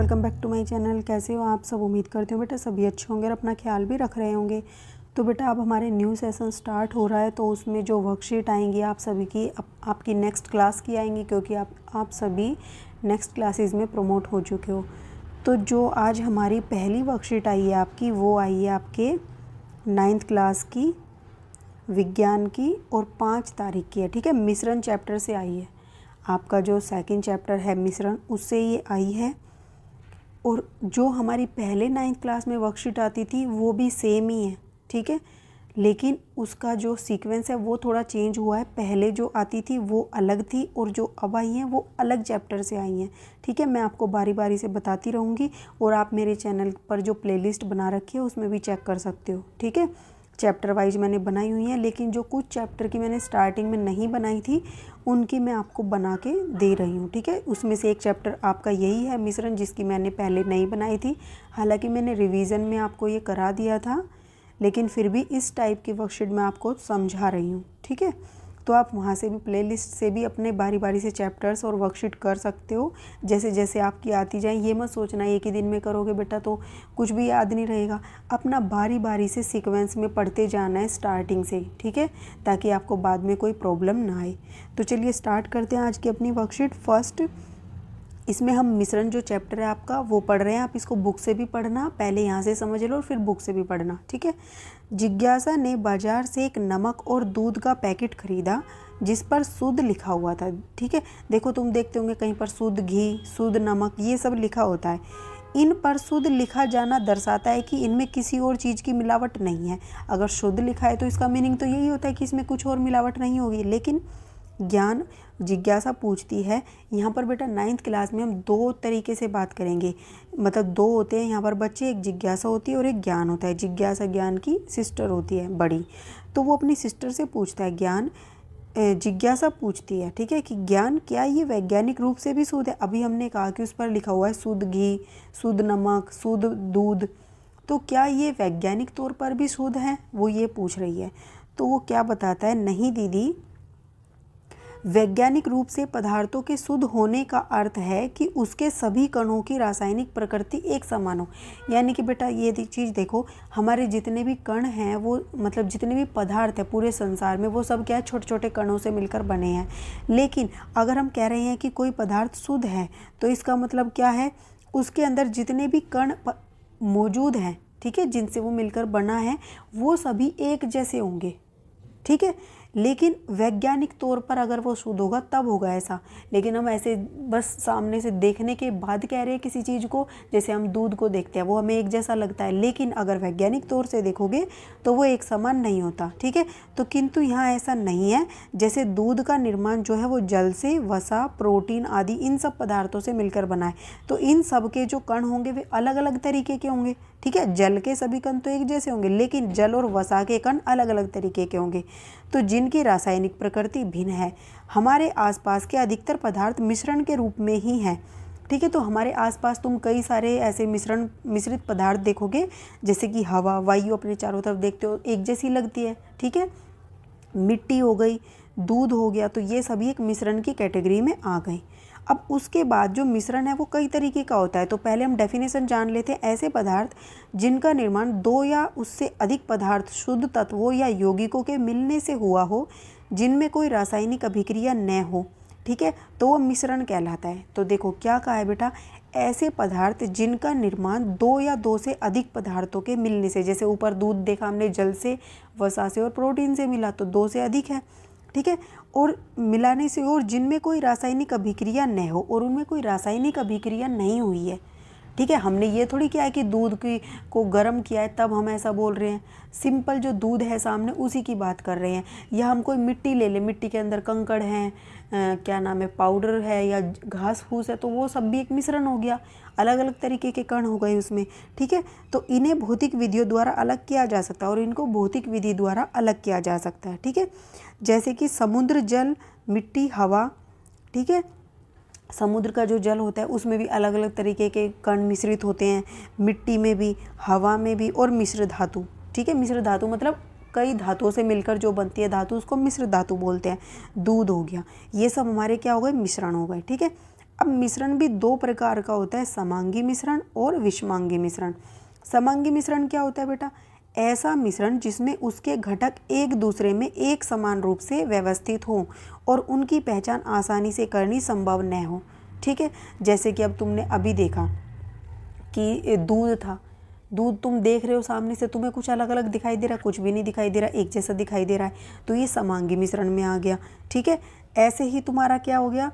Welcome back to my channel. कैसे हो आप सब? उम्मीद करती हूँ बेटा सभी अच्छे होंगे और अपना ख्याल भी रख रहे होंगे। तो बेटा अब हमारे न्यू सेशन स्टार्ट हो रहा है, तो उसमें जो वर्कशीट आएंगी आप सभी की आपकी नेक्स्ट क्लास की आएंगी, क्योंकि आप सभी नेक्स्ट क्लासेस में प्रमोट हो चुके हो। तो जो आज हमारी पहली वर्कशीट आई है आपकी, वो आई है आपके 9th क्लास की विज्ञान की और 5 तारीख की है। ठीक है, मिश्रण चैप्टर से आई है। आपका जो सेकंड चैप्टर है मिश्रण, उससे ये आई है। और जो हमारी पहले 9th क्लास में वर्कशीट आती थी वो भी सेम ही है। ठीक है, लेकिन उसका जो सीक्वेंस है वो थोड़ा चेंज हुआ है। पहले जो आती थी वो अलग थी और जो अब आई हैं वो अलग चैप्टर से आई हैं। ठीक है, मैं आपको बारी बारी से बताती रहूँगी और आप मेरे चैनल पर जो प्लेलिस्ट बना रखी है उसमें भी चेक कर सकते हो। ठीक है, चैप्टर वाइज मैंने बनाई हुई हैं, लेकिन जो कुछ चैप्टर की मैंने स्टार्टिंग में नहीं बनाई थी उनकी मैं आपको बना के दे रही हूँ। ठीक है, उसमें से एक चैप्टर आपका यही है मिश्रण, जिसकी मैंने पहले नहीं बनाई थी। हालांकि मैंने रिवीजन में आपको ये करा दिया था, लेकिन फिर भी इस टाइप की वर्कशीट मैं आपको समझा रही हूँ। ठीक है, तो आप वहाँ से भी प्लेलिस्ट से भी अपने बारी बारी से चैप्टर्स और वर्कशीट कर सकते हो, जैसे जैसे आपकी आती जाए। ये मत सोचना एक ही दिन में करोगे बेटा तो कुछ भी याद नहीं रहेगा। अपना बारी बारी से सीक्वेंस में पढ़ते जाना है स्टार्टिंग से। ठीक है, ताकि आपको बाद में कोई प्रॉब्लम ना आए। तो चलिए स्टार्ट करते हैं आज की अपनी वर्कशीट। फर्स्ट इसमें हम मिश्रण जो चैप्टर है आपका वो पढ़ रहे हैं। आप इसको बुक से भी पढ़ना, पहले यहाँ से समझ लो और फिर बुक से भी पढ़ना। ठीक है, जिज्ञासा ने बाजार से एक नमक और दूध का पैकेट खरीदा जिस पर शुद्ध लिखा हुआ था। ठीक है, देखो तुम देखते होंगे कहीं पर शुद्ध घी, शुद्ध नमक, ये सब लिखा होता है। इन पर शुद्ध लिखा जाना दर्शाता है कि इनमें किसी और चीज़ की मिलावट नहीं है। अगर शुद्ध लिखा है तो इसका मीनिंग तो यही होता है कि इसमें कुछ और मिलावट नहीं होगी। लेकिन ज्ञान जिज्ञासा पूछती है, यहाँ पर बेटा 9th क्लास में हम 2 तरीके से बात करेंगे। मतलब 2 होते हैं यहाँ पर बच्चे, एक जिज्ञासा होती है और एक ज्ञान होता है। जिज्ञासा ज्ञान की सिस्टर होती है बड़ी, तो वो अपनी सिस्टर से पूछता है। जिज्ञासा पूछती है, ठीक है, कि ज्ञान क्या ये वैज्ञानिक रूप से भी शुद्ध है? अभी हमने कहा कि उस पर लिखा हुआ है शुद्ध घी, शुद्ध नमक, शुद्ध दूध, तो क्या ये वैज्ञानिक तौर पर भी शुद्ध है? वो ये पूछ रही है। तो वो क्या बताता है, नहीं दीदी, वैज्ञानिक रूप से पदार्थों के शुद्ध होने का अर्थ है कि उसके सभी कणों की रासायनिक प्रकृति एक समान हो। यानी कि बेटा ये चीज़ देखो, हमारे जितने भी कण हैं वो, मतलब जितने भी पदार्थ हैं पूरे संसार में, वो सब क्या है, छोटे छोटे कणों से मिलकर बने हैं। लेकिन अगर हम कह रहे हैं कि कोई पदार्थ शुद्ध है, तो इसका मतलब क्या है, उसके अंदर जितने भी कण मौजूद हैं, ठीक है, जिनसे वो मिलकर बना है, वो सभी एक जैसे होंगे। ठीक है, लेकिन वैज्ञानिक तौर पर अगर वो शुद्ध होगा तब होगा ऐसा। लेकिन हम ऐसे बस सामने से देखने के बाद कह रहे हैं किसी चीज़ को, जैसे हम दूध को देखते हैं वो हमें एक जैसा लगता है, लेकिन अगर वैज्ञानिक तौर से देखोगे तो वो एक समान नहीं होता। ठीक है, तो किंतु यहाँ ऐसा नहीं है। जैसे दूध का निर्माण जो है वो जल से, वसा, प्रोटीन आदि इन सब पदार्थों से मिलकर बना है, तो इन सब के जो कण होंगे वे अलग अलग तरीके के होंगे। ठीक है, जल के सभी कण तो एक जैसे होंगे, लेकिन जल और वसा के कण अलग अलग तरीके के होंगे, तो जिनकी रासायनिक प्रकृति भिन्न है। हमारे आसपास के अधिकतर पदार्थ मिश्रण के रूप में ही हैं। ठीक है, तो हमारे आसपास तुम कई सारे ऐसे मिश्रित पदार्थ देखोगे, जैसे कि हवा, वायु अपने चारों तरफ देखते हो एक जैसी लगती है। ठीक है, मिट्टी हो गई, दूध हो गया, तो ये सभी एक मिश्रण की कैटेगरी में आ गए। अब उसके बाद जो मिश्रण है वो कई तरीके का होता है। तो पहले हम डेफिनेशन जान लेते हैं। ऐसे पदार्थ जिनका निर्माण 2 या उससे अधिक पदार्थ, शुद्ध तत्वों या यौगिकों के मिलने से हुआ हो, जिनमें कोई रासायनिक अभिक्रिया न हो, ठीक है, तो वो मिश्रण कहलाता है। तो देखो क्या कहा है बेटा, ऐसे पदार्थ जिनका निर्माण 2 या 2 से अधिक पदार्थों के मिलने से, जैसे ऊपर दूध देखा हमने, जल से, वसा से और प्रोटीन से मिला, तो 2 से अधिक है। ठीक है, और मिलाने से, और जिनमें कोई रासायनिक अभिक्रिया न हो, और उनमें कोई रासायनिक अभिक्रिया नहीं हुई है। ठीक है, हमने ये थोड़ी किया है कि दूध को गर्म किया है तब हम ऐसा बोल रहे हैं। सिंपल जो दूध है सामने उसी की बात कर रहे हैं। या हम कोई मिट्टी ले लें, मिट्टी के अंदर कंकड़ हैं, क्या नाम है, पाउडर है या घास फूस है, तो वो सब भी एक मिश्रण हो गया, अलग अलग तरीके के कण हो गए उसमें। ठीक है, तो इन्हें भौतिक विधियों द्वारा अलग किया जा सकता है और इनको भौतिक विधि द्वारा अलग किया जा सकता है। ठीक है, जैसे कि समुद्र जल, मिट्टी, हवा। ठीक है, समुद्र का जो जल होता है उसमें भी अलग अलग तरीके के कण मिश्रित होते हैं, मिट्टी में भी, हवा में भी, और मिश्र धातु। ठीक है, मिश्र धातु मतलब कई धातुओं से मिलकर जो बनती है धातु, उसको मिश्र धातु बोलते हैं। दूध हो गया, ये सब हमारे क्या हो गए, मिश्रण हो गए। ठीक है, अब मिश्रण भी दो प्रकार का होता है, समांगी मिश्रण और विषमांगी मिश्रण। समांगी मिश्रण क्या होता है बेटा? ऐसा मिश्रण जिसमें उसके घटक एक दूसरे में एक समान रूप से व्यवस्थित हों और उनकी पहचान आसानी से करनी संभव न हो। ठीक है, जैसे कि अब तुमने अभी देखा कि दूध था, दूध तुम देख रहे हो सामने से, तुम्हें कुछ अलग अलग दिखाई दे रहा है? कुछ भी नहीं दिखाई दे रहा, एक जैसा दिखाई दे रहा है, तो ये समांगी मिश्रण में आ गया। ठीक है, ऐसे ही तुम्हारा क्या हो गया,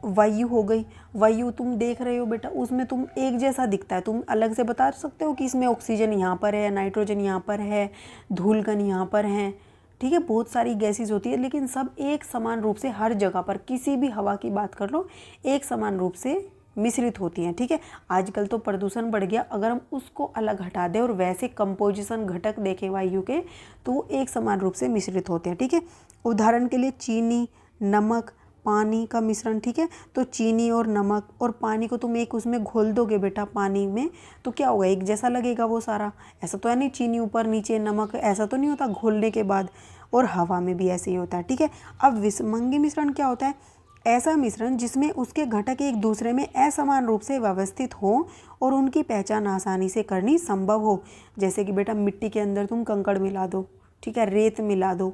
वायु हो गई। वायु तुम देख रहे हो बेटा, उसमें तुम एक जैसा दिखता है, तुम अलग से बता सकते हो कि इसमें ऑक्सीजन यहाँ पर है, नाइट्रोजन यहाँ पर है, धूलकण यहाँ पर है। ठीक है, बहुत सारी गैसेस होती है, लेकिन सब एक समान रूप से हर जगह पर, किसी भी हवा की बात कर लो, एक समान रूप से मिश्रित होती हैं। ठीक है, आजकल तो प्रदूषण बढ़ गया, अगर हम उसको अलग हटा दें और वैसे कंपोजिशन घटक देखें वायु के, तो वो एक समान रूप से मिश्रित होते हैं। ठीक है, उदाहरण के लिए चीनी, नमक, पानी का मिश्रण। ठीक है, तो चीनी और नमक और पानी को तुम एक उसमें घोल दोगे बेटा पानी में, तो क्या होगा, एक जैसा लगेगा वो सारा। ऐसा तो है नहीं चीनी ऊपर नीचे नमक, ऐसा तो नहीं होता घोलने के बाद। और हवा में भी ऐसे ही होता है। ठीक है, अब विषमंगी मिश्रण क्या होता है? ऐसा मिश्रण जिसमें उसके घटक एक दूसरे में असमान रूप से व्यवस्थित हो और उनकी पहचान आसानी से करनी संभव हो। जैसे कि बेटा मिट्टी के अंदर तुम कंकड़ मिला दो, ठीक है, रेत मिला दो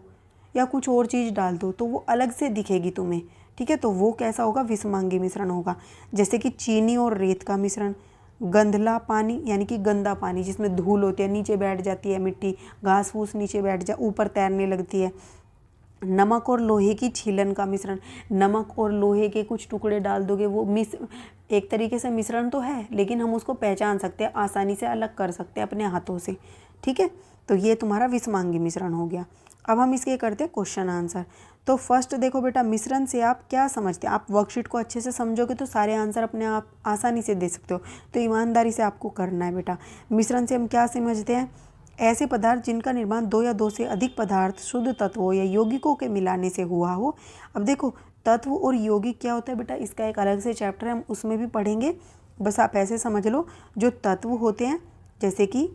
या कुछ और चीज़ डाल दो, तो वो अलग से दिखेगी तुम्हें। ठीक है, तो वो कैसा होगा? विषमांगी मिश्रण होगा। जैसे कि चीनी और रेत का मिश्रण, गंधला पानी यानी कि गंदा पानी जिसमें धूल होती है, नीचे बैठ जाती है मिट्टी, घास फूस नीचे बैठ जा, ऊपर तैरने लगती है। नमक और लोहे की छीलन का मिश्रण, नमक और लोहे के कुछ टुकड़े डाल दोगे, वो एक तरीके से मिश्रण तो है, लेकिन हम उसको पहचान सकते हैं, आसानी से अलग कर सकते हैं अपने हाथों से। ठीक है, तो ये तुम्हारा विषमांगी मिश्रण हो गया। अब हम इसके करते हैं क्वेश्चन आंसर। तो फर्स्ट देखो बेटा, मिश्रण से आप क्या समझते हैं? आप वर्कशीट को अच्छे से समझोगे तो सारे आंसर अपने आप आसानी से दे सकते हो, तो ईमानदारी से आपको करना है बेटा। मिश्रण से हम क्या समझते हैं? ऐसे पदार्थ जिनका निर्माण दो या दो से अधिक पदार्थ, शुद्ध तत्वों या यौगिकों के मिलाने से हुआ हो। अब देखो, तत्व और यौगिक क्या होता है बेटा, इसका एक अलग से चैप्टर है, हम उसमें भी पढ़ेंगे। बस आप ऐसे समझ लो, जो तत्व होते हैं, जैसे कि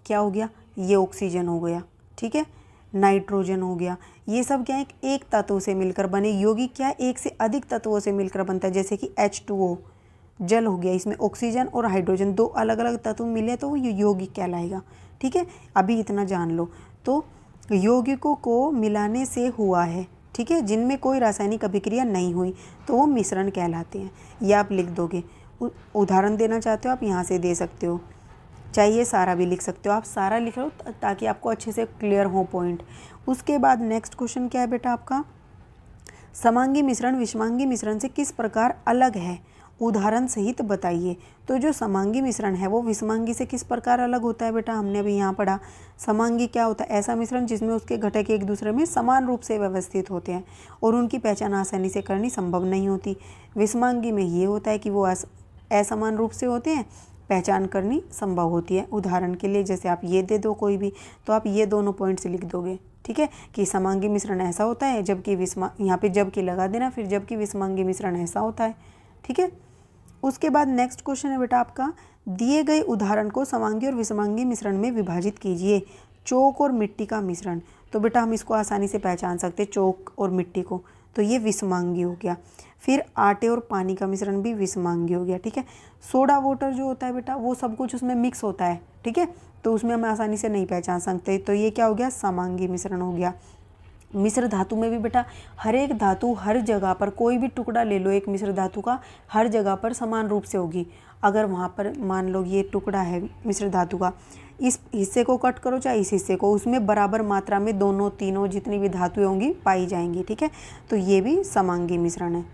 क्या हो गया, ये ऑक्सीजन हो गया, ठीक है, नाइट्रोजन हो गया, ये सब क्या है, एक तत्व से मिलकर बने। यौगिक क्या है, एक से अधिक तत्वों से मिलकर बनता है, जैसे कि H2O जल हो गया, इसमें ऑक्सीजन और हाइड्रोजन दो अलग अलग तत्व मिले तो ये यौगिक कहलाएगा। ठीक है, अभी इतना जान लो। तो यौगिकों को मिलाने से हुआ है, ठीक है, जिनमें कोई रासायनिक अभिक्रिया नहीं हुई, तो वो मिश्रण कहलाते हैं। ये आप लिख दोगे। उदाहरण देना चाहते हो आप यहाँ से दे सकते हो, चाहिए सारा भी लिख सकते हो, आप सारा लिख लो ताकि आपको अच्छे से क्लियर हो पॉइंट। उसके बाद नेक्स्ट क्वेश्चन क्या है बेटा आपका, समांगी मिश्रण विषमांगी मिश्रण से किस प्रकार अलग है, उदाहरण सहित बताइए। तो जो समांगी मिश्रण है वो विषमांगी से किस प्रकार अलग होता है बेटा, हमने अभी यहाँ पढ़ा। समांगी क्या होता है? ऐसा मिश्रण जिसमें उसके घटक एक दूसरे में समान रूप से व्यवस्थित होते हैं और उनकी पहचान आसानी से करनी संभव नहीं होती। विषमांगी में ये होता है कि वो असमान रूप से होते हैं, पहचान करनी संभव होती है। उदाहरण के लिए जैसे आप ये दे दो कोई भी, तो आप ये दोनों पॉइंट्स लिख दोगे, ठीक है, कि समांगी मिश्रण ऐसा होता है, जबकि यहाँ पे जबकि लगा देना, फिर जबकि विषमांगी मिश्रण ऐसा होता है। ठीक है, उसके बाद नेक्स्ट क्वेश्चन है बेटा आपका, दिए गए उदाहरण को समांगी और विषमांगी मिश्रण में विभाजित कीजिए। चौक और मिट्टी का मिश्रण, तो बेटा हम इसको आसानी से पहचान सकते हैं, चौक और मिट्टी को, तो ये विषमांगी हो गया। फिर आटे और पानी का मिश्रण भी विषमांगी हो गया। ठीक है, सोडा वाटर जो होता है बेटा, वो सब कुछ उसमें मिक्स होता है, ठीक है, तो उसमें हम आसानी से नहीं पहचान सकते, तो ये क्या हो गया, समांगी मिश्रण हो गया। मिश्र धातु में भी बेटा हर एक धातु हर जगह पर, कोई भी टुकड़ा ले लो एक मिश्र धातु का, हर जगह पर समान रूप से होगी। अगर वहाँ पर मान लो ये टुकड़ा है मिश्र धातु का, इस हिस्से को कट करो चाहे इस हिस्से को, उसमें बराबर मात्रा में दोनों तीनों जितनी भी धातुएं होंगी पाई जाएंगी। ठीक है, तो ये भी समांगी मिश्रण है।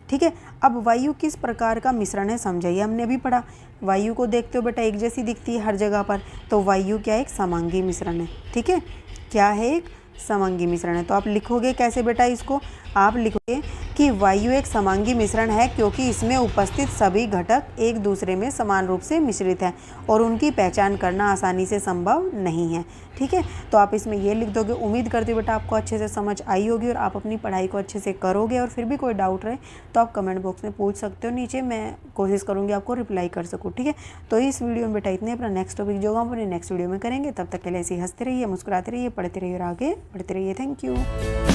ठीक है, अब वायु किस प्रकार का मिश्रण है समझाइए। हमने अभी पढ़ा, वायु को देखते हो बेटा एक जैसी दिखती है हर जगह पर, तो वायु क्या है, एक समांगी मिश्रण है। ठीक है, क्या है, एक समांगी मिश्रण है। तो आप लिखोगे कैसे बेटा इसको, आप लिखोगे कि वायु एक समांगी मिश्रण है क्योंकि इसमें उपस्थित सभी घटक एक दूसरे में समान रूप से मिश्रित हैं और उनकी पहचान करना आसानी से संभव नहीं है। ठीक है, तो आप इसमें ये लिख दोगे। उम्मीद करती हूँ बेटा आपको अच्छे से समझ आई होगी और आप अपनी पढ़ाई को अच्छे से करोगे, और फिर भी कोई डाउट रहे तो आप कमेंट बॉक्स में पूछ सकते हो नीचे, मैं कोशिश करूँगी आपको रिप्लाई कर सकूँ। ठीक है, तो इस वीडियो में बेटा इतने, अपना नेक्स्ट टॉपिक जो हम अपने नेक्स्ट वीडियो में करेंगे, तब तक के लिए ऐसे ही हंसते रहिए, मुस्कुराते रहिए, पढ़ते रहिए और आगे बढ़ते रहिए। Thank you.